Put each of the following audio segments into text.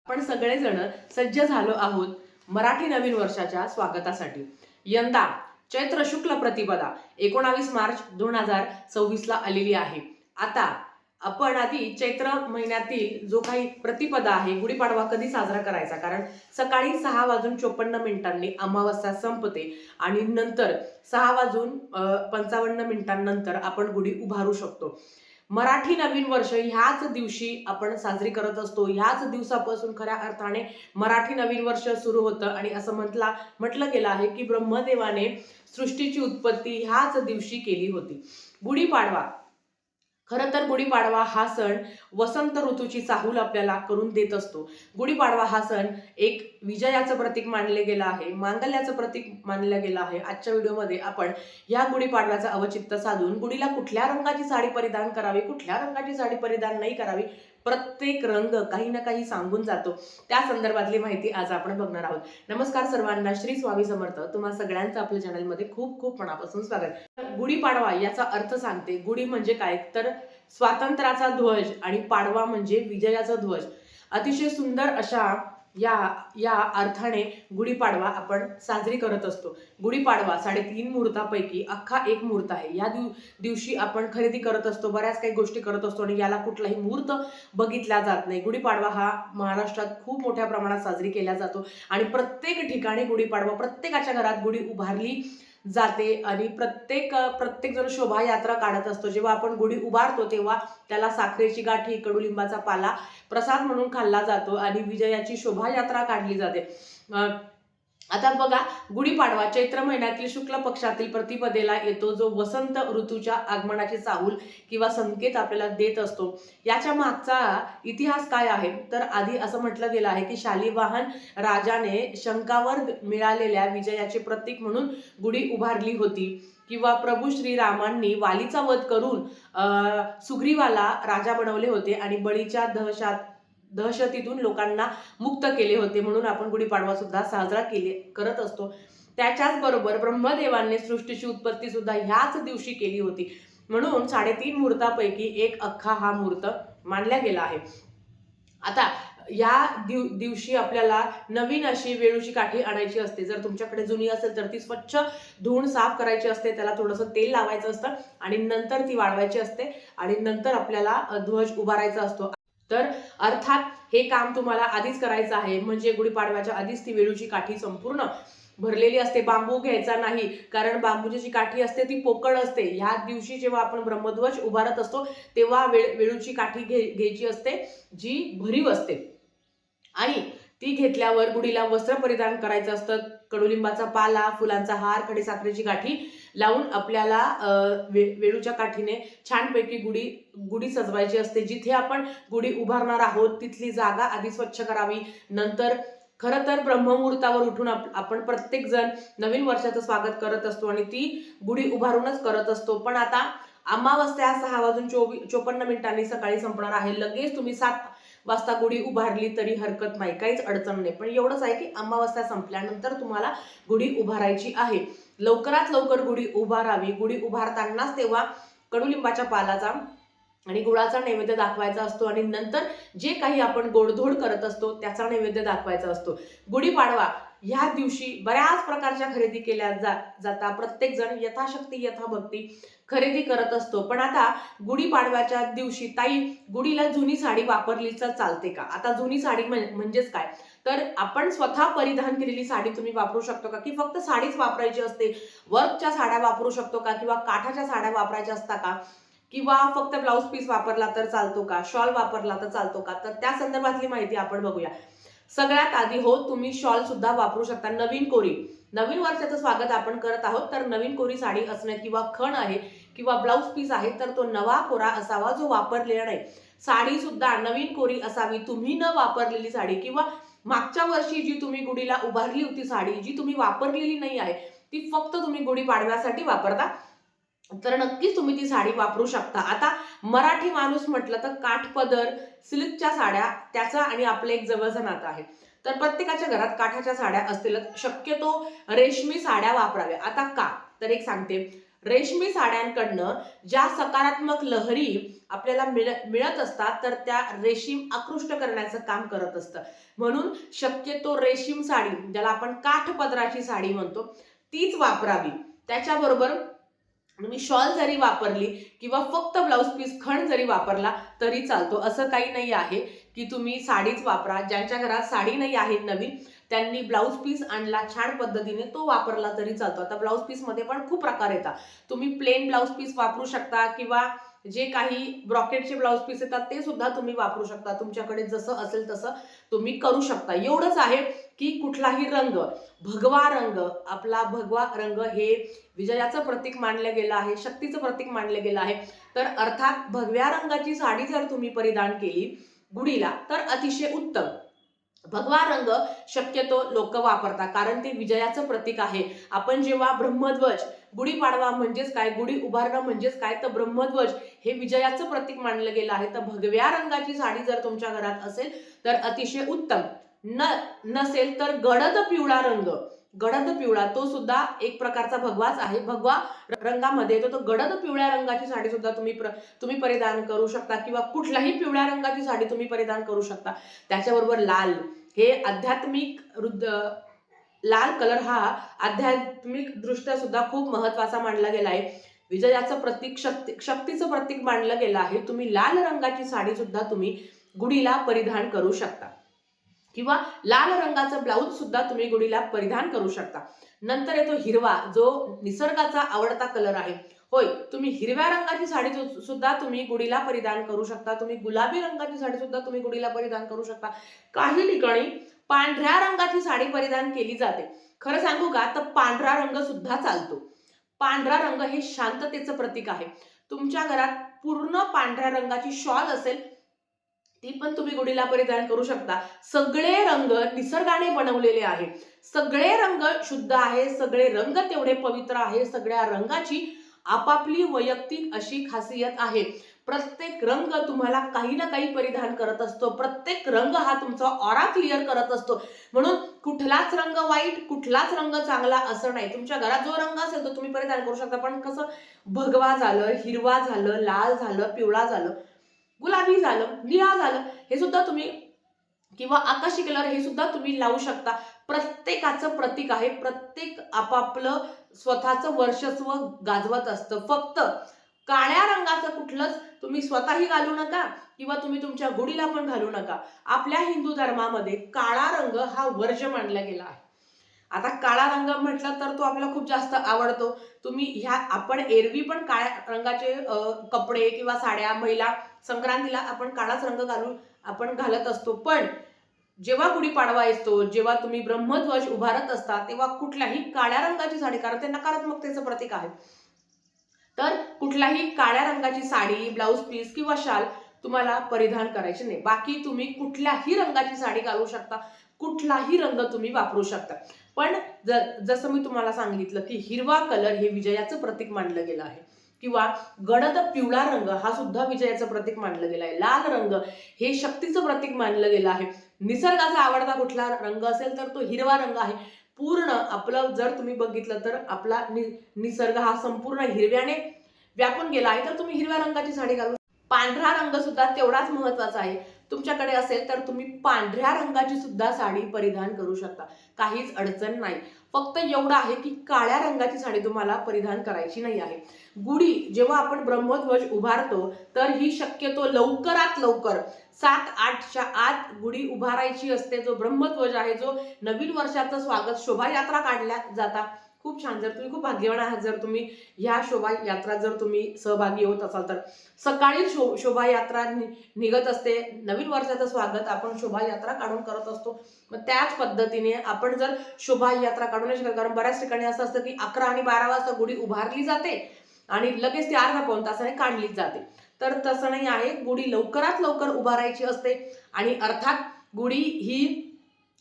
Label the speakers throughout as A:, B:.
A: आपण सगळेजण सज्ज झालो आहोत मराठी नवीन वर्षाच्या स्वागतासाठी। यंदा चैत्र शुक्ल प्रतिपदा 19 मार्च 2026 ला आलेली आहे। आता आपण आधी चैत्र महिन्यातील जो काही प्रतिपदा आहे, गुढीपाडवा कधी साजरा करायचा, कारण सकाळी 6:54 अमावस्या संपते आणि नंतर 6:55 आपण गुढी उभारू शकतो। मराठी नवीन वर्ष ह्याच दिवशी आपण साजरी करत असतो। ह्याच दिवसापासून खऱ्या अर्थाने मराठी नवीन वर्ष सुरू होतं आणि असं म्हटलं गेलं आहे की ब्रह्मदेवाने सृष्टीची उत्पत्ती ह्याच दिवशी केली होती। गुढीपाडवा, खरं तर गुढीपाडवा हा सण वसंत ऋतूची चाहूल आपल्याला करून देत असतो। गुढीपाडवा हा सण एक विजयाचं प्रतीक मानले गेलं आहे, मांगल्याचं प्रतीक मानलं गेलं आहे। आजच्या व्हिडिओमध्ये आपण या गुढीपाडव्याचं अवचित्त साधून गुढीला कुठल्या रंगाची साडी परिधान करावी, कुठल्या रंगाची साडी परिधान नाही करावी, प्रत्येक रंग काही ना काही सांगून जातो। त्या संदर्भातली माहिती आज आपण बघणार आहोत। नमस्कार सर्वांना, श्री स्वामी समर्थ। तुम्हा सगळ्यांचं आपल्या चॅनलमध्ये खूप खूप मनापासून स्वागत। गुढीपाडवा याचा अर्थ सांगते। गुढी म्हणजे काय, तर स्वातंत्र्याचा ध्वज आणि पाडवा म्हणजे विजयाचा ध्वज। अतिशय सुंदर अशा या अर्थाने गुढीपाडवा आपण साजरी करत असतो। गुढीपाडवा 3.5 मुहूर्तापैकी अख्खा एक मुहूर्त आहे। या दिवशी आपण खरेदी करत असतो, बऱ्याच काही गोष्टी करत असतो आणि याला कुठलाही मुहूर्त बघितला जात नाही। गुढीपाडवा हा महाराष्ट्रात खूप मोठ्या प्रमाणात साजरी केला जातो आणि प्रत्येक ठिकाणी गुढीपाडवा, प्रत्येकाच्या घरात गुढी उभारली जाते आणि प्रत्येक जण शोभायात्रा काढत असतो। जेव्हा आपण गुढी उभारतो तेव्हा त्याला साखरेची गाठी, कडुलिंबाचा पाला प्रसाद म्हणून खाल्ला जातो आणि विजयाची शोभायात्रा काढली जाते। आता बघा, गुढीपाडवा चैत्र महिन्यातील शुक्ल पक्षातील प्रतिपदेला येतो, जो वसंत ऋतूच्या आगमनाची चाहूल किंवा संकेत आपल्याला देत असतो। याच्या मागचा इतिहास काय आहे, तर आधी असं म्हटलं गेलं आहे की शालिवाहन राजाने शंकावर मिळालेल्या विजयाचे प्रतीक म्हणून गुढी उभारली होती, किंवा प्रभू श्रीरामांनी वालीचा वध करून सुग्रीवाला राजा बनवले होते आणि बळीच्या दहशतीतून लोकांना मुक्त केले होते, म्हणून आपण गुढीपाडवा सुद्धा साजरा करत असतो। त्याच्याच बरोबर ब्रह्मदेवाने सृष्टीची उत्पत्ती सुद्धा ह्याच दिवशी केली होती, म्हणून 3.5 मुहूर्तापैकी एक अख्खा हा मुहूर्त मानला गेला आहे। आता या दिवशी आपल्याला नवीन अशी वेळूची काठी आणायची असते। जर तुमच्याकडे जुनी असेल तर ती स्वच्छ धुवून साफ करायची असते, त्याला थोडंसं तेल लावायचं असतं आणि नंतर ती वाळवायची असते आणि नंतर आपल्याला ध्वज उभारायचा असतो। तर अर्थात हे काम तुम्हाला आधीच करायचं आहे, म्हणजे गुढीपाडव्याच्या आधीच ती वेळूची काठी संपूर्ण भरलेली असते। बांबू घ्यायचा नाही, कारण बांबूची जी काठी असते ती पोकळ असते। ह्या दिवशी जेव्हा आपण ब्रह्मध्वज उभारत असतो तेव्हा वेळूची काठी घ्यायची असते, जी भरीव असते आणि ती घेतल्यावर गुढीला वस्त्र परिधान करायचं असतं। कडुलिंबाचा पाला, फुलांचा हार, खडीसाखरेची गाठी लावून आपल्याला वेळूच्या काठीने छानपैकी गुढी सजवायची असते। जिथे आपण गुढी उभारणार आहोत तिथली जागा आधी स्वच्छ करावी। नंतर खरं तर ब्रह्ममुहूर्तावर उठून आपण प्रत्येक जण नवीन वर्षाचं स्वागत करत असतो आणि ती गुढी उभारूनच करत असतो। पण आता अमावस्या 6:54 सकाळी संपणार आहे। लगेच तुम्ही 7 वाजता गुढी उभारली तरी हरकत नाही, काहीच अडचण नाही। पण एवढंच आहे की अमावस्या संपल्यानंतर तुम्हाला गुढी उभारायची आहे। लवकरात लवकर गुढी उभारावी। गुढी उभारतानाच तेव्हा कडुलिंबाच्या पालाचा आणि गुळाचा नैवेद्य दाखवायचा असतो आणि नंतर जे काही आपण गोडधोड करत असतो त्याचा नैवेद्य दाखवायचा असतो। गुढीपाडवा ह्या दिवशी बऱ्याच प्रकारच्या खरेदी केल्या जातात। प्रत्येक जण यथाशक्ती यथाभक्ती खरेदी करत असतो। पण आता गुढीपाडव्याच्या दिवशी ताई, गुढीला जुनी साडी वापरली तर चालते का? आता जुनी साडी म्हणजेच काय, तर आपण स्वतः परिधान केलेली साडी तुम्ही वापरू शकतो का, की फक्त साडीच वापरायची असते? वर्कच्या साड्या वापरू शकतो का, किंवा काठाच्या साड्या वापरायच्या असतात का, किंवा फक्त ब्लाउज पीस वापरला तर चालतो का, शॉल वापरला तर चालतो का? तर त्या संदर्भातली माहिती आपण बघूया। सगळ्यात आधी तुम्ही शॉल सुद्धा वापरू शकता। नवीन वर्षाचं स्वागत आपण करत आहोत, तर नवीन कोरी साडी असणे किंवा खण आहे किंवा ब्लाउज पीस आहे तर तो नवा कोरा असावा, जो वापरलेला नाही। साडी सुद्धा नवीन कोरी असावी, तुम्ही न वापरलेली साडी, किंवा मागच्या वर्षी जी तुम्ही गुढीला उभारली होती साडी, जी तुम्ही वापरलेली नाही आहे, ती फक्त तुम्ही गुढीपाडव्यासाठी वापरता, तर नक्कीच तुम्ही ती साडी वापरू शकता। आता मराठी माणूस म्हटलं तर काठपदर, सिल्कच्या साड्या त्याचा आणि आपलं एक जवळचं नातं आहे। तर प्रत्येकाच्या घरात काठाच्या साड्या असतीलच, शक्यतो रेशमी साड्या वापराव्या। आता का, तर एक सांगते, रेशमी साड्यांकडनं ज्या सकारात्मक लहरी आपल्याला मिळत असतात तर त्या रेशीम आकृष्ट करण्याचं काम करत असतं. म्हणून शक्यतो रेशीम साडी, ज्याला आपण काठपदराची साडी म्हणतो, तीच वापरावी. त्याच्याबरोबर तुम्ही शॉल जरी वापरली किंवा फक्त ब्लाऊज पीस खण जरी वापरला तरी चालतो. असं काही नाही आहे की तुम्ही साडीच वापरा. ज्यांच्या घरात साडी नाही आहे नवीन, त्यांनी ब्लाऊज पीस आणला छान पद्धतीने, तो वापरला तरी चालतो. आता ब्लाऊज पीस मध्ये पण खूप प्रकार येतात. तुम्ही प्लेन ब्लाऊज पीस वापरू शकता किंवा जे काही ब्रॉकेटचे ब्लाऊज पीस येतात ते सुद्धा तुम्ही वापरू शकता. तुमच्याकडे जसं असेल तसं तुम्ही करू शकता. एवढंच आहे की कुठलाही रंग, भगवा रंग, आपला भगवा रंग हे विजयाचं प्रतीक मानलं गेलं आहे, शक्तीचं प्रतीक मानलं गेलं आहे. तर अर्थात भगव्या रंगाची साडी जर तुम्ही परिधान केली गुढीला तर अतिशय उत्तम. भगवा रंग शक्यतो लोक वापरतात कारण ते विजयाचं प्रतीक आहे. आपण जेव्हा ब्रह्मध्वज, गुढीपाडवा म्हणजेच काय, गुढी उभारणं म्हणजेच काय, तर ब्रह्मध्वज हे विजयाचं प्रतीक मानलं गेलं आहे. तर भगव्या रंगाची साडी जर तुमच्या घरात असेल तर अतिशय उत्तम. नसेल तर गडद पिवळा रंग, गडद पिवळा तो सुद्धा एक प्रकारचा भगवाच आहे. भगवा रंगामध्ये येतो. तो गडद पिवळ्या रंगाची साडी सुद्धा तुम्ही परिधान करू शकता किंवा कुठल्याही पिवळ्या रंगाची साडी तुम्ही परिधान करू शकता. त्याच्याबरोबर लाल, हे आध्यात्मिक लाल कलर हा आध्यात्मिक दृष्ट्या सुद्धा खूप महत्वाचा मानला गेला आहे. विजयाचं प्रतीक, शक्तीचं प्रतीक मानलं गेलं आहे. तुम्ही लाल रंगाची साडी सुद्धा तुम्ही गुढीला परिधान करू शकता किंवा लाल रंगाचं ब्लाऊज सुद्धा तुम्ही गुढीला परिधान करू शकता. नंतर येतो हिरवा, जो निसर्गाचा आवडता कलर आहे. होय, तुम्ही हिरव्या रंगाची साडी सुद्धा तुम्ही गुढीला परिधान करू शकता. तुम्ही गुलाबी रंगाची साडी सुद्धा तुम्ही गुढीला परिधान करू शकता. काही ठिकाणी पांढऱ्या रंगाची साडी परिधान केली जाते. खरं सांगू का, तर पांढरा रंग सुद्धा चालतो. पांढरा रंग हे शांततेचं प्रतीक आहे. तुमच्या घरात पूर्ण पांढऱ्या रंगाची शॉल असेल ती पण तुम्ही गुढीला परिधान करू शकता. सगळे रंग निसर्गाने बनवलेले आहे. सगळे रंग शुद्ध आहे, सगळे रंग तेवढे पवित्र आहे. सगळ्या रंगाची आपापली वैयक्तिक अशी खासियत आहे. प्रत्येक रंग तुम्हाला काही ना काही परिधान करत असतो. प्रत्येक रंग हा तुमचा ऑरा क्लिअर करत असतो. म्हणून कुठलाच रंग वाईट, कुठलाच रंग चांगला असं नाही. तुमच्या घरात जो रंग असेल तो तुम्ही परिधान करू शकता. पण कसं, भगवा झालं, हिरवा झालं, लाल झालं, पिवळा झालं, गुलाबी झालं, निळा झालं, हे सुद्धा तुम्ही, किंवा आकाशी कलर हे सुद्धा तुम्ही लावू शकता. प्रत्येकाचं प्रतीक आहे. प्रत्येक आपापलं स्वतःचं वर्चस्व गाजवत असतं. फक्त काळ्या रंगाचं कुठलंच तुम्ही स्वतःही घालू नका किंवा तुम्ही तुमच्या गुढीला पण घालू नका. आपल्या हिंदू धर्मामध्ये काळा रंग हा वर्ज्य मानला गेला आहे. आता काळा रंग म्हटलं तर तो आपल्याला खूप जास्त आवडतो. तुम्ही आपण एरवी पण काळ्या रंगाचे कपडे किंवा साड्या, महिला संक्रांतीला आपण काळाच रंग आपण घालत असतो. पण जेव्हा गुढीपाडवा येतो, जेव्हा तुम्ही ब्रह्मध्वज उभारत असता, तेव्हा कुठल्याही काळ्या रंगाची साडी, कारण ते नकारात्मकतेचं प्रतीक आहे, तर कुठल्याही काळ्या रंगाची साडी, ब्लाऊज पीस किंवा शाल तुम्हाला परिधान करायची नाही. बाकी तुम्ही कुठल्याही रंगाची साडी घालू शकता, कुठलाही रंग तुम्ही वापरू शकता. पण जसं मी तुम्हाला सांगितलं की हिरवा कलर हे विजयाचं प्रतीक मानलं गेलं आहे किंवा गडद पिवळा रंग हा सुद्धा विजयाचं प्रतीक मानलं गेलं आहे. लाल रंग हे शक्तीचं प्रतीक मानलं गेलं आहे. निसर्गाचा आवडता कुठला रंग असेल तर तो हिरवा रंग आहे. पूर्ण आपलं जर तुम्ही बघितलं तर आपला निसर्ग हा संपूर्ण हिरव्याने व्यापून गेला आहे. तर तुम्ही हिरव्या रंगाची साडी घालू. पांढरा रंग सुद्धा तेवढाच महत्वाचा आहे. तुमच्याकडे असेल तर तुम्ही पांढऱ्या रंगाची सुद्धा साडी परिधान करू शकता. काहीच अडचण नाही. फक्त एवढं आहे की काळ्या रंगाची साडी तुम्हाला परिधान करायची नाही आहे. गुढी जेव्हा आपण ब्रह्मध्वज उभारतो तर ही शक्यतो लवकरात लवकर 7-8च्या आत गुढी उभारायची असते. जो ब्रह्मध्वज आहे, जो नवीन वर्षाचं स्वागत, शोभायात्रा काढल्या जातात. खूप छान. जर तुम्ही खूप भाग्यवान आहात, जर तुम्ही ह्या शोभायात्रा जर तुम्ही सहभागी होत असाल तर सकाळी शोभायात्रा निघत असते. नवीन वर्षाचं स्वागत आपण शोभायात्रा काढून करत असतो. मग त्याच पद्धतीने आपण जर शोभायात्रा काढू नाही शकत, कारण बऱ्याच ठिकाणी असं असतं की 11 आणि 12 वाजता गुढी उभारली जाते आणि लगेच ती अर्धा पाऊण तासाने काढलीच जाते. तर तसं नाही आहे. गुढी लवकरात लवकर उभारायची असते आणि अर्थात गुढी ही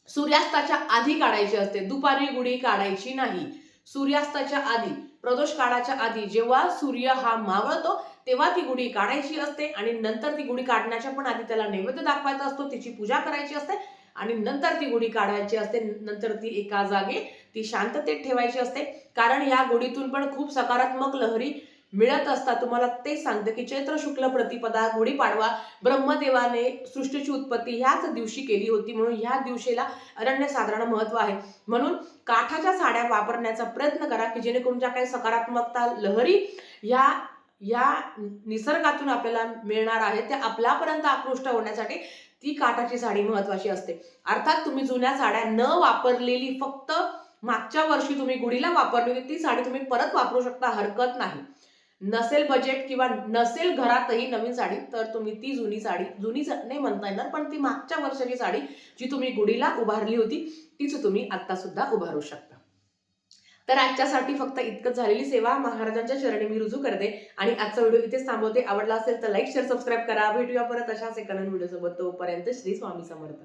A: सूर्यास्ताच्या आधी काढायची असते. दुपारी गुढी काढायची नाही. सूर्यास्ताच्या आधी, प्रदोष काळाच्या आधी, जेव्हा सूर्य हा मावळतो तेव्हा ती गुढी काढायची असते आणि नंतर ती गुढी काढण्याच्या पण आधी त्याला नैवेद्य दाखवायचा असतो, तिची पूजा करायची असते आणि नंतर ती गुढी काढायची असते. नंतर ती एका जागी ती शांततेत ठेवायची असते, कारण ह्या गुढीतून पण खूप सकारात्मक लहरी मिळत असतात. तुम्हाला तेच सांगते की चैत्र शुक्ल प्रतिपदा गुढीपाडवा ब्रह्मदेवाने सृष्टीची उत्पत्ती ह्याच दिवशी केली होती, म्हणून ह्या दिवशीला अनन्यसाधारण महत्व आहे. म्हणून काठाच्या साड्या वापरण्याचा प्रयत्न करा की जेणेकरून ज्या काही सकारात्मकता लहरी या या निसर्गातून आपल्याला मिळणार आहे त्या आपल्यापर्यंत आकृष्ट होण्यासाठी ती काठाची साडी महत्वाची असते. अर्थात तुम्ही जुन्या साड्या न वापरलेली, फक्त मागच्या वर्षी तुम्ही गुढीला वापरली होती ती साडी तुम्ही परत वापरू शकता, हरकत नाही. नसेल बजेट किंवा नसेल घरातही नवीन साडी, तर तुम्ही ती जुनी साडी, जुनी नाही म्हणता येणार, पण ती मागच्या वर्षाची साडी जी तुम्ही गुढीला उभारली होती तीच तुम्ही आता सुद्धा उभारू शकता. तर आजच्यासाठी फक्त इतकंच. झालेली सेवा महाराजांच्या चरणी मी रुजू करते आणि आजचा व्हिडिओ इथेच थांबवते. आवडला असेल तर लाईक शेअर सबस्क्राईब करा. भेटूया परत अशाच एका नवीन व्हिडिओ सोबत. तोपर्यंत श्री स्वामी समर्थ.